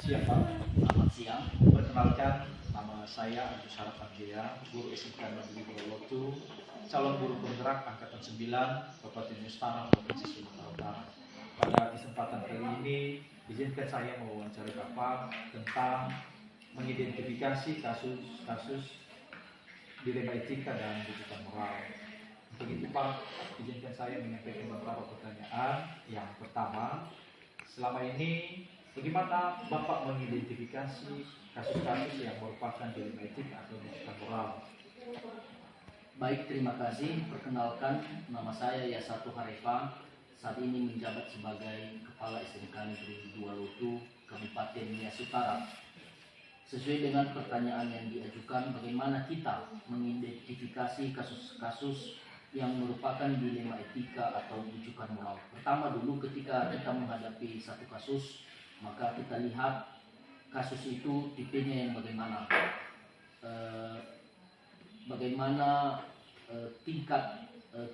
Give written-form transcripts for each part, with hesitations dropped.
Siang Pak. Selamat siang. Perkenalkan, nama saya Agus Harapanjaya, guru SMK Negeri Bolotu, calon guru penggerak angkatan 9, Kabupaten Nustana, Provinsi Sumatera Utara. Pada kesempatan kali ini, izinkan saya mewawancari Bapak tentang mengidentifikasi kasus-kasus dilema etika dan rujukan moral. Untuk itu Pak, izinkan saya menyampaikan beberapa pertanyaan. Yang pertama, selama ini bagaimana Bapak mengidentifikasi kasus-kasus yang merupakan dilema etik atau rujukan moral? Baik, terima kasih. Perkenalkan, nama saya Yasato Harefa. Saat ini menjabat sebagai Kepala SMK Negeri 2 Lotu, Kabupaten Nias Utara. Sesuai dengan pertanyaan yang diajukan, bagaimana kita mengidentifikasi kasus-kasus yang merupakan dilema etika atau rujukan moral. Pertama dulu, ketika kita menghadapi satu kasus, maka kita lihat kasus itu tipenya yang bagaimana, tingkat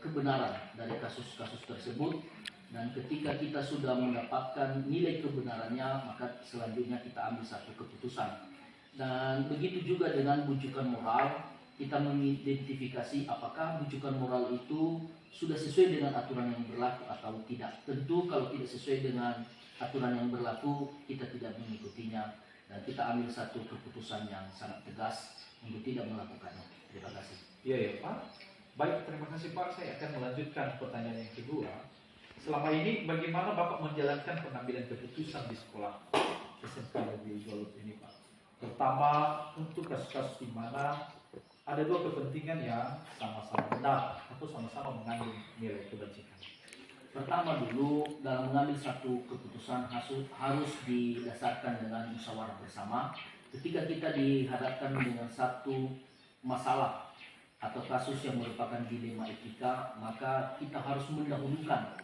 kebenaran dari kasus-kasus tersebut. Dan ketika kita sudah mendapatkan nilai kebenarannya, maka selanjutnya kita ambil satu keputusan. Dan begitu juga dengan rujukan moral, kita mengidentifikasi apakah rujukan moral itu sudah sesuai dengan aturan yang berlaku atau tidak. Tentu kalau tidak sesuai dengan aturan yang berlaku, kita tidak mengikutinya, dan kita ambil satu keputusan yang sangat tegas untuk tidak melakukannya. Terima kasih. Iya ya Pak. Baik, terima kasih Pak. Saya akan melanjutkan pertanyaan yang kedua. Selama ini bagaimana Bapak menjalankan pengambilan keputusan di sekolah SMK Negeri Golot ini Pak? Pertama, untuk kasus-kasus di mana ada dua kepentingan yang sama-sama benar atau sama-sama mengandung nilai kebajikan. Pertama dulu, dalam mengambil satu keputusan harus didasarkan dengan musyawarah bersama. Ketika kita dihadapkan dengan satu masalah atau kasus yang merupakan dilema etika, maka kita harus mendahulukan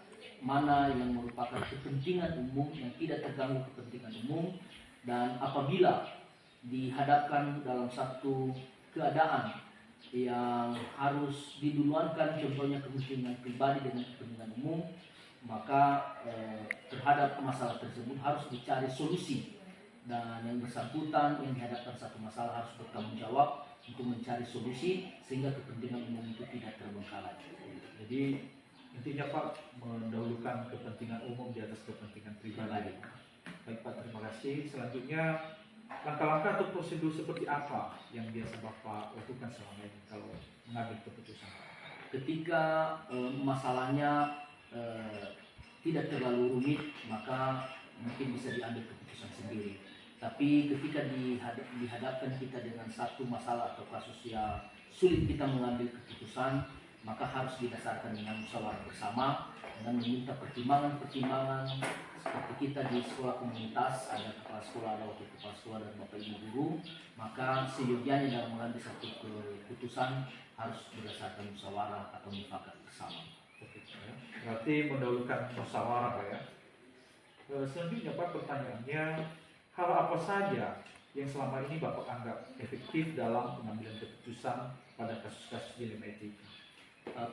mana yang merupakan kepentingan umum, yang tidak terganggu kepentingan umum. Dan apabila dihadapkan dalam satu keadaan yang harus diduluankan, contohnya kepentingan pribadi dengan kepentingan umum, maka terhadap masalah tersebut harus dicari solusi, dan yang bersangkutan yang dihadapkan satu masalah harus bertanggung jawab untuk mencari solusi sehingga kepentingan umum itu tidak terbengkalai. Jadi intinya Pak, mendahulukan kepentingan umum di atas kepentingan pribadi. Baik Pak, terima kasih. Selanjutnya, langkah-langkah atau prosedur seperti apa yang biasa Bapak lakukan selama ini kalau mengambil keputusan? Ketika masalahnya tidak terlalu rumit, maka mungkin bisa diambil keputusan sendiri. Tapi ketika dihadapkan kita dengan satu masalah atau kasus yang sulit kita mengambil keputusan, maka harus didasarkan dengan musyawarah bersama, dengan meminta pertimbangan-pertimbangan. Seperti kita di sekolah komunitas, ada kepala sekolah, ada wakil kepala sekolah, dan bapak ibu guru, maka seyogianya dalam mengambil satu keputusan harus berdasarkan musyawarah atau mufakat bersama. Berarti mendahulukan musyawarah Pak ya. Selanjutnya Pak, pertanyaannya, hal apa saja yang selama ini Bapak anggap efektif dalam pengambilan keputusan pada kasus-kasus dilema etika?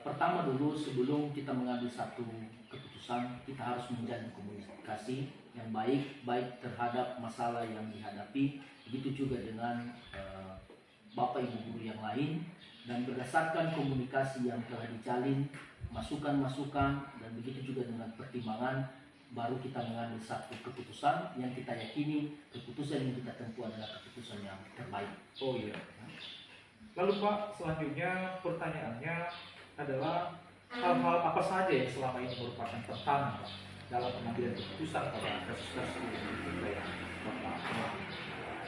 Pertama dulu, sebelum kita mengambil satu keputusan, kita harus menjalin komunikasi yang baik terhadap masalah yang dihadapi, begitu juga dengan bapak ibu guru yang lain. Dan berdasarkan komunikasi yang telah dijalin, masukan-masukan, dan begitu juga dengan pertimbangan, baru kita mengambil satu keputusan yang kita yakini keputusan yang kita tempuh adalah keputusan yang terbaik. Oh iya. Lalu Pak, selanjutnya pertanyaannya adalah hal-hal apa saja yang selama ini merupakan tantangan Pak, dalam pengambilan keputusan pada kasus-kasus ini yang Bapak alami?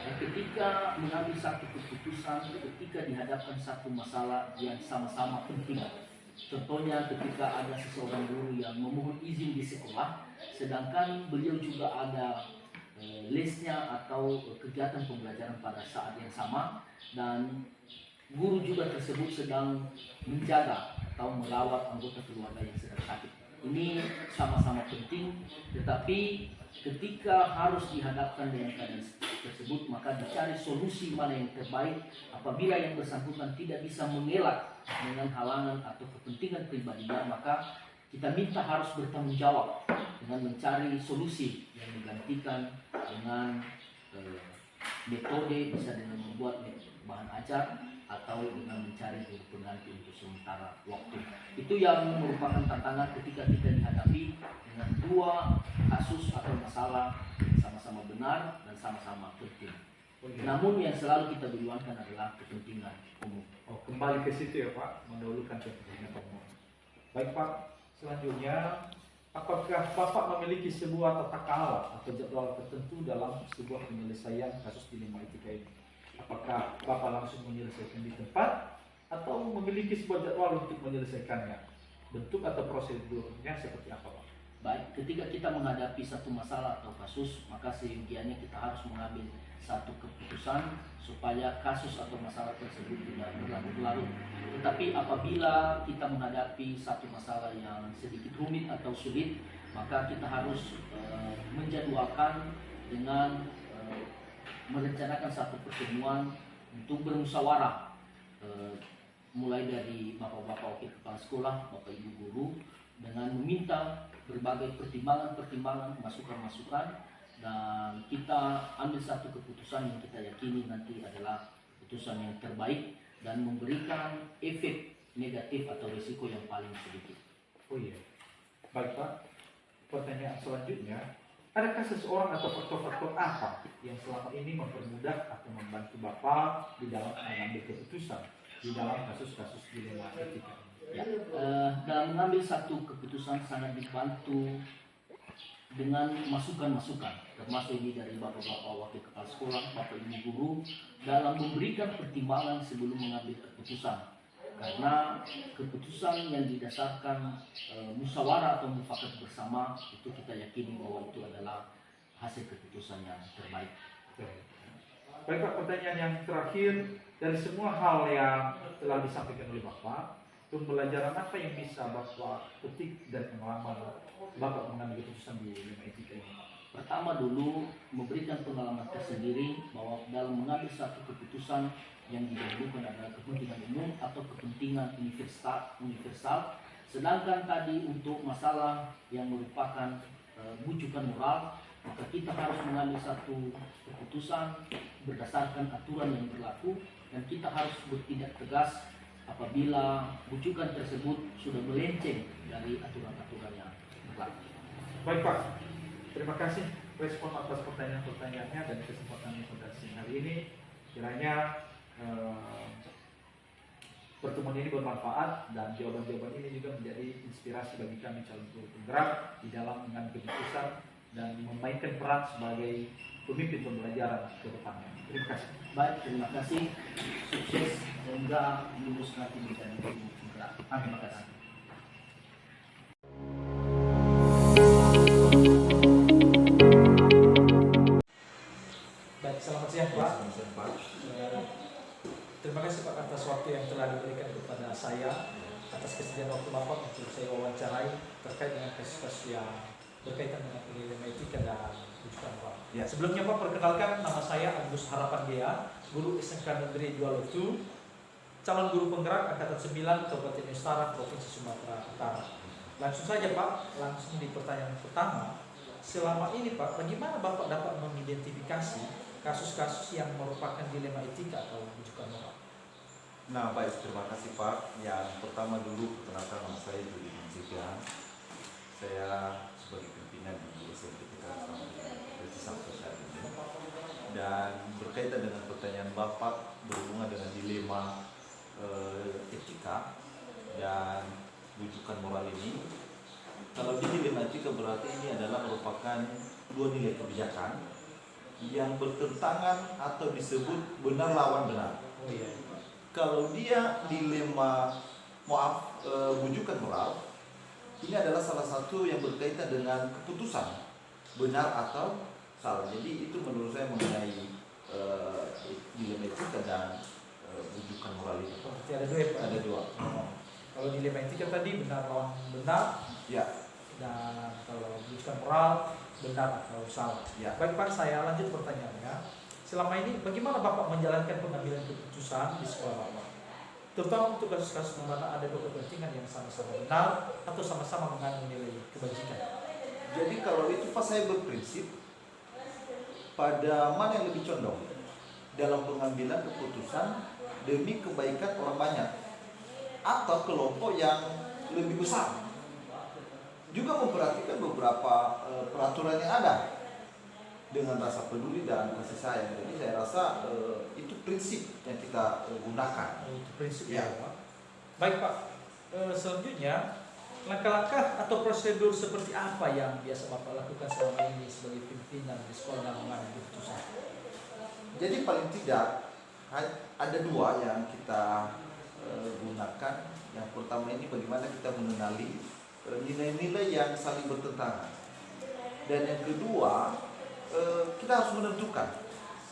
Dan ketika mengambil satu keputusan, ketika dihadapkan satu masalah yang sama-sama penting. Contohnya ketika ada seseorang guru yang memohon izin di sekolah, sedangkan beliau juga ada lesnya atau kegiatan pembelajaran pada saat yang sama, dan guru juga tersebut sedang menjaga atau merawat anggota keluarga yang sedang sakit. Ini sama-sama penting, tetapi ketika harus dihadapkan dengan keadaan tersebut, maka dicari solusi mana yang terbaik apabila yang bersangkutan tidak bisa mengelak dengan halangan atau kepentingan pribadinya, maka kita minta harus bertanggung jawab dengan mencari solusi yang menggantikan dengan metode, bisa dengan membuat bahan ajar atau dengan mencari guru pengganti untuk sementara waktu. Itu yang merupakan tantangan ketika kita dihadapi dengan dua kasus atau masalah yang sama-sama benar dan sama-sama penting. Namun yang selalu kita berjuangkan adalah kepentingan umum. Oh, kembali ke situ ya Pak, mendahulukan kepentingan umum. Baik Pak, selanjutnya, apakah Bapak memiliki sebuah tata cara atau jadwal tertentu dalam sebuah penyelesaian kasus dilema etika ini? Apakah Bapak langsung menyelesaikan di tempat atau memiliki sebuah jadwal untuk menyelesaikannya? Bentuk atau prosedurnya seperti apa Pak? Baik, ketika kita menghadapi satu masalah atau kasus, maka seyogianya kita harus mengambil satu keputusan supaya kasus atau masalah tersebut tidak berlarut-larut. Tetapi apabila kita menghadapi satu masalah yang sedikit rumit atau sulit, maka kita harus menjadwalkan dengan merencanakan satu pertemuan untuk bermusyawarah, mulai dari bapak-bapak wakil kepala sekolah, bapak ibu guru, dengan meminta berbagai pertimbangan-pertimbangan, masukan-masukan, dan kita ambil satu keputusan yang kita yakini nanti adalah keputusan yang terbaik dan memberikan efek negatif atau risiko yang paling sedikit. Oh iya, baik Pak. Pertanyaan selanjutnya, adakah seseorang atau faktor-faktor apa yang selama ini mempermudah atau membantu Bapak di dalam mengambil keputusan di dalam kasus-kasus dilema etika? Ya, dalam mengambil satu keputusan sangat dibantu dengan masukan-masukan, termasuk ini dari bapak-bapak wakil kepala sekolah, bapak ibu guru, dalam memberikan pertimbangan sebelum mengambil keputusan. Karena keputusan yang didasarkan musyawarah atau mufakat bersama, itu kita yakini bahwa itu adalah hasil keputusan yang terbaik. Baik Pak, pertanyaan yang terakhir, dari semua hal yang telah disampaikan oleh Bapak, pembelajaran apa yang bisa Bapak petik dari pengalaman Bapak mengambil keputusan di dilema etika ini? Pertama dulu, memberikan pengalaman tersendiri bahwa dalam mengambil satu keputusan yang didahulukan adalah kepentingan umum atau kepentingan universal. Sedangkan tadi untuk masalah yang merupakan bujukan moral, maka kita harus mengambil satu keputusan berdasarkan aturan yang berlaku, dan kita harus bertindak tegas apabila bujukan tersebut sudah melenceng dari aturan-aturan yang berlaku. Baik Pak, terima kasih respon atas pertanyaan-pertanyaannya dan kesempatan pada siang hari ini. Kiranya pertemuan ini bermanfaat dan jawaban-jawaban ini juga menjadi inspirasi bagi kami calon guru penggerak di dalam mengambil keputusan dan memainkan peran sebagai pemimpin pembelajaran ke depannya. Terima kasih. Baik, terima kasih. Sukses semoga lulus nanti menjadi guru penggerak. Amin. Terima kasih. Baik, selamat siang Pak. Terima kasih Pak atas waktu yang telah diberikan kepada saya, atas kesediaan waktu Bapak untuk saya wawancarai terkait dengan kasus-kasus yang berkaitan dengan dilema etika dan bujukan Pak. Ya. Sebelumnya Pak, perkenalkan, nama saya Agus Harapan Dea, guru SMK Negeri 2 calon guru penggerak Angkatan 9 Kabupaten Ustara, Provinsi Sumatera Utara. Langsung saja Pak, langsung di pertanyaan pertama. Selama ini Pak, bagaimana Bapak dapat mengidentifikasi kasus-kasus yang merupakan dilema etika atau bujukan moral? Nah baik, terima kasih Pak. Yang pertama dulu, perkenalkan nama saya Jody Manziga. Saya sebagai pimpinan di SMP kita sama dengan sampai saat ini. Dan berkaitan dengan pertanyaan Bapak berhubungan dengan dilema etika, dan rujukan moral ini, kalau di dilema etika berarti ini adalah merupakan dua nilai kebijakan yang bertentangan atau disebut benar lawan benar. Oh iya. Kalau dia dilema rujukan moral, ini adalah salah satu yang berkaitan dengan keputusan benar atau salah. Jadi itu menurut saya mengenai dilema etika dan rujukan moral itu. Berarti ada dua ya Pak? Ada dua. Kalau dilema etika tadi benar lawan benar, Ya, dan kalau rujukan moral benar atau salah. ya. Baik Pak, saya lanjut pertanyaannya. Selama ini bagaimana Bapak menjalankan pengambilan keputusan di sekolah Bapak? Terutama untuk kasus-kasus di mana ada dua kepentingan yang sama-sama benar atau sama-sama mengandung nilai kebajikan. Jadi kalau itu Pak, saya berprinsip pada mana yang lebih condong dalam pengambilan keputusan demi kebaikan orang banyak atau kelompok yang lebih besar. Juga memperhatikan beberapa peraturan yang ada dengan rasa peduli dan kasih sayang. Jadi saya rasa itu prinsip yang kita gunakan. Itu prinsip Ya. ya Pak. Baik Pak, selanjutnya langkah-langkah atau prosedur seperti apa yang biasa Bapak lakukan selama ini sebagai pimpinan di sekolah dalam mengambil keputusan? Jadi paling tidak ada dua yang kita gunakan. Yang pertama ini bagaimana kita mengenali nilai-nilai yang saling bertentangan. Dan yang kedua, kita harus menentukan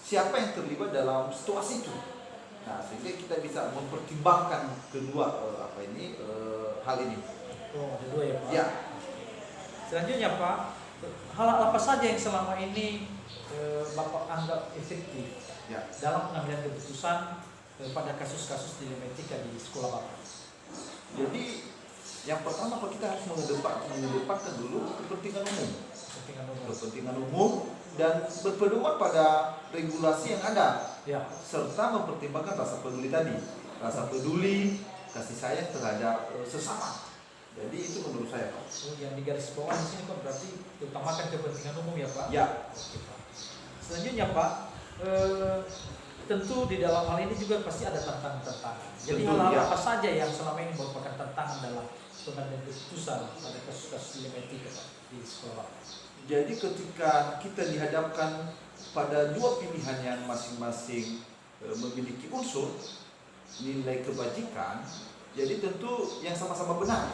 siapa yang terlibat dalam situasi itu. Nah, sehingga kita bisa mempertimbangkan kedua hal ini. Oh, ada dua ya Pak. Ya. Selanjutnya Pak, hal apa saja yang selama ini Bapak anggap efektif Ya. dalam pengambilan keputusan pada kasus-kasus dilema etika di sekolah Bapak? Jadi yang pertama Pak, kita harus mengedepankan dulu kepentingan umum. Kepentingan umum. Kepentingan umum dan berpedoman pada regulasi yang ada, Ya. serta mempertimbangkan rasa peduli tadi, rasa peduli, kasih sayang terhadap sesama. Jadi itu menurut saya Pak. Yang di garis bawah di sini Pak berarti utamakan kepentingan umum ya Pak. Ya. Oke, Pak. Selanjutnya Pak, tentu di dalam hal ini juga pasti ada tantangan-tantangan. Jadi Tentu, hal-hal ya. apa saja yang selama ini merupakan tantangan dalam pengambilan keputusan pada kasus-kasus dilema etika Pak di sekolah? Jadi ketika kita dihadapkan pada dua pilihan yang masing-masing memiliki unsur nilai kebajikan, jadi tentu yang sama-sama benar.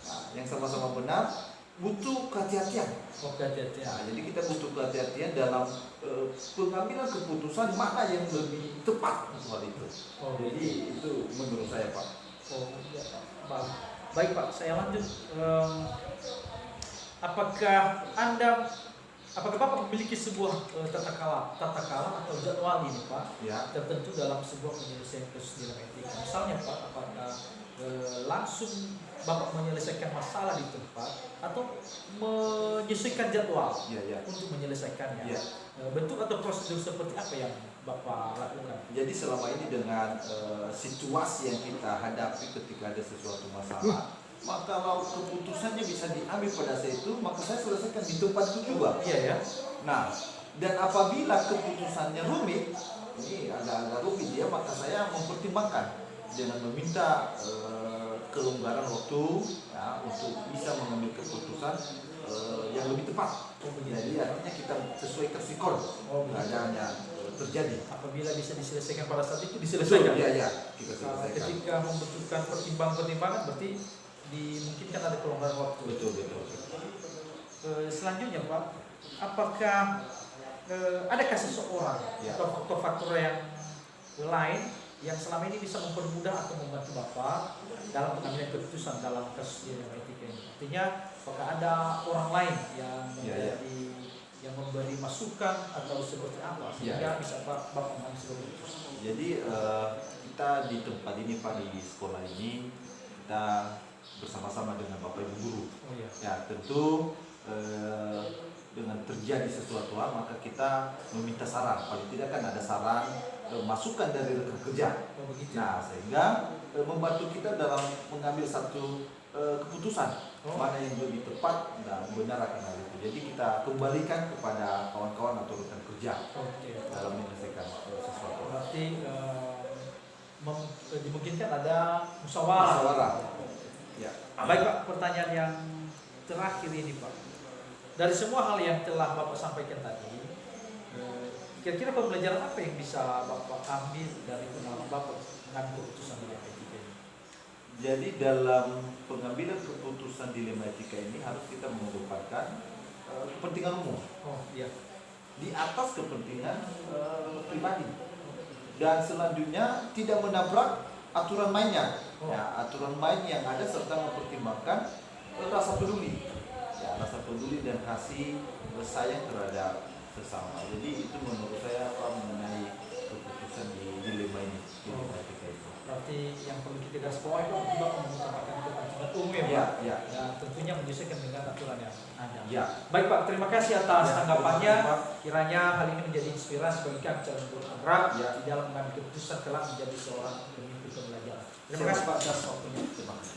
Nah, yang sama-sama benar butuh kehati-hatian. Oke, hati-hati. Nah, jadi kita butuh kehati-hatian dalam pengambilan keputusan mana yang lebih tepat untuk hal itu. Oh, Jadi itu menurut saya Pak. oh iya Pak. Baik Pak, saya lanjut. Apakah Bapak memiliki sebuah tata kala atau jadwal ini Pak Ya. tertentu dalam sebuah penyelesaian kasus dilema etika? Misalnya Pak, apakah langsung Bapak menyelesaikan masalah di tempat atau menyesuaikan jadwal Ya. untuk menyelesaikannya? Ya. Bentuk atau prosedur seperti apa yang Bapak lakukan? Jadi selama ini dengan situasi yang kita hadapi ketika ada sesuatu masalah, maka kalau keputusannya bisa diambil pada saat itu, maka saya selesaikan di tempatku juga. Iya ya. Nah, dan apabila keputusannya rumit, ini agak-agak rumit dia, maka saya mempertimbangkan dengan meminta kelonggaran waktu ya, untuk bisa mengambil keputusan yang lebih tepat. Jadi artinya kita sesuaikan sikon keadaannya terjadi. Apabila bisa diselesaikan pada saat itu diselesaikan. Iya, kita selesaikan. Ketika membutuhkan pertimbangan berarti dimungkinkan ada kelonggaran waktu. Betul. Selanjutnya Pak, apakah adakah seseorang Ya. atau faktor-faktor yang lain yang selama ini bisa mempermudah atau membantu Bapak dalam pengambilan keputusan dalam kasus dilema etika ini? Artinya, apakah ada orang lain yang menjadi yang memberi masukan atau seperti apa sehingga bisa Bapak mengambil sebuah keputusan? Jadi kita di tempat ini Pak, di sekolah ini kita bersama-sama dengan Bapak Ibu guru. Oh iya. Ya tentu dengan terjadi sesuatu hal maka kita meminta saran. Paling tidak kan ada saran masukan dari rekan kerja. Oh begitu. Nah sehingga membantu kita dalam mengambil satu keputusan mana yang lebih tepat dan benar akan hal itu. Jadi kita kembalikan kepada kawan-kawan atau rekan kerja Oke. dalam menyelesaikan sesuatu. Berarti dimungkinkan ada musyawarah. Ya. Baik Pak, pertanyaan yang terakhir ini Pak. Dari semua hal yang telah Bapak sampaikan tadi, kira-kira pembelajaran apa yang bisa Bapak ambil dari pengalaman Bapak mengambil keputusan dilema etika ini? Jadi dalam pengambilan keputusan dilema etika ini harus kita mengedepankan kepentingan umum Oh iya. di atas kepentingan pribadi, dan selanjutnya tidak menabrak aturan mainnya. Ya, aturan main yang ada serta mempertimbangkan rasa peduli, ya, rasa peduli dan kasih sayang terhadap sesama. Jadi itu menurut saya apa mengenai keputusan di dilema ini, dilema etika itu. Berarti yang perlu kita garis bawahi Pak, juga mengutamakan kepentingan umum ya Pak. Ya, ya. Ya, tentunya menyesuaikan dengan aturan yang ada. Ya. Baik Pak, terima kasih atas Ya, tanggapannya. terima kasih, Pak. Kiranya hal ini menjadi inspirasi bagi kami calon guru penggerak Ya. di dalam mengambil keputusan kelak menjadi seorang pemimpin pembelajaran. Terima Siap. kasih Pak atas waktunya. Terima kasih.